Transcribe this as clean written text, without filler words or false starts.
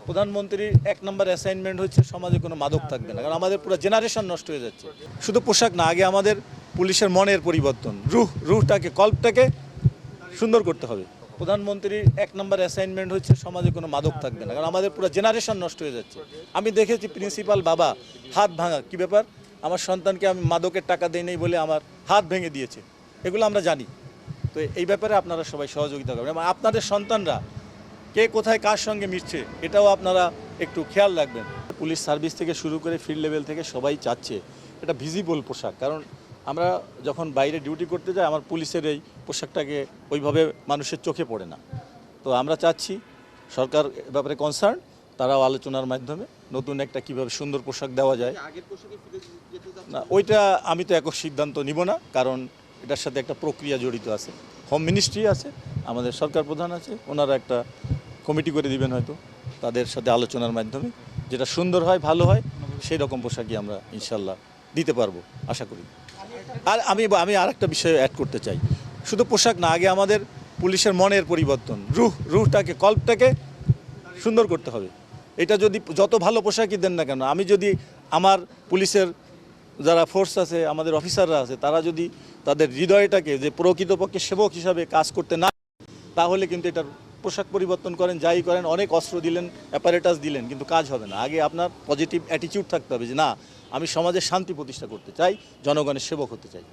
প্রধানমন্ত্রীর এক নম্বর অ্যাসাইনমেন্ট হচ্ছে সমাজে কোনো মাদক থাকবে না, কারণ আমাদের পুরো জেনারেশন নষ্ট হয়ে যাচ্ছে। শুধু পোশাক না, আগে আমাদের পুলিশের মনের পরিবর্তন, রুহটাকে কল্পটাকে সুন্দর করতে হবে। প্রধানমন্ত্রীর এক নম্বর অ্যাসাইনমেন্ট হচ্ছে সমাজে কোনো মাদক থাকবে না, কারণ আমাদের পুরো জেনারেশন নষ্ট হয়ে যাচ্ছে। আমি দেখেছি প্রিন্সিপাল বাবা হাত ভাঙা, কি ব্যাপার, আমার সন্তানকে আমি মাদকের টাকা দেই নাই বলে আমার হাত ভেঙে দিয়েছে, এগুলো আমরা জানি। তো এই ব্যাপারে আপনারা সবাই সহযোগিতা করবেন এবং আপনাদের সন্তানরা কে কোথায় কার সঙ্গে মিশছে এটাও আপনারা একটু খেয়াল রাখবেন। পুলিশ সার্ভিস থেকে শুরু করে ফিল্ড লেভেল থেকে সবাই চাচ্ছে এটা ভিজিবল পোশাক, কারণ আমরা যখন বাইরে ডিউটি করতে যাই আমার পুলিশের এই পোশাকটাকে ওইভাবে মানুষের চোখে পড়ে না। তো আমরা চাচ্ছি সরকার ব্যাপারে কনসার্ন, তারাও আলোচনার মাধ্যমে নতুন একটা কিভাবে সুন্দর পোশাক দেওয়া যায় না, ওইটা আমি তো একক সিদ্ধান্ত নিব না, কারণ এটার সাথে একটা প্রক্রিয়া জড়িত আছে। হোম মিনিস্ট্রি আছে, আমাদের সরকার প্রধান আছে, ওনারা একটা কমিটি করে দিবেন হয়তো, তাদের সাথে আলোচনার মাধ্যমে যেটা সুন্দর হয় ভালো হয় সেই রকম পোশাকই আমরা ইনশাল্লাহ দিতে পারবো আশা করি। আর আমি আর একটা বিষয় অ্যাড করতে চাই, শুধু পোশাক না, আগে আমাদের পুলিশের মনের পরিবর্তন, রুহটাকে কল্পটাকে সুন্দর করতে হবে। এটা যদি যত ভালো পোশাকই দেন না কেন, আমি যদি আমার পুলিশের যারা ফোর্স আছে, আমাদের অফিসাররা আছে, তারা যদি তাদের হৃদয়টাকে যে প্রকৃতপক্ষে সেবক হিসাবে কাজ করতে না, তাহলে কিন্তু এটার পোশাক পরিবর্তন করেন যাই করেন, অনেক অস্ত্র দিলেন, অ্যাপারেটাস দিলেন, কিন্তু কাজ হবে না। আগে আপনার পজিটিভ অ্যাটিটিউড থাকতে হবে যে না, আমি সমাজে শান্তি প্রতিষ্ঠা করতে চাই, জনগণের সেবক হতে চাই।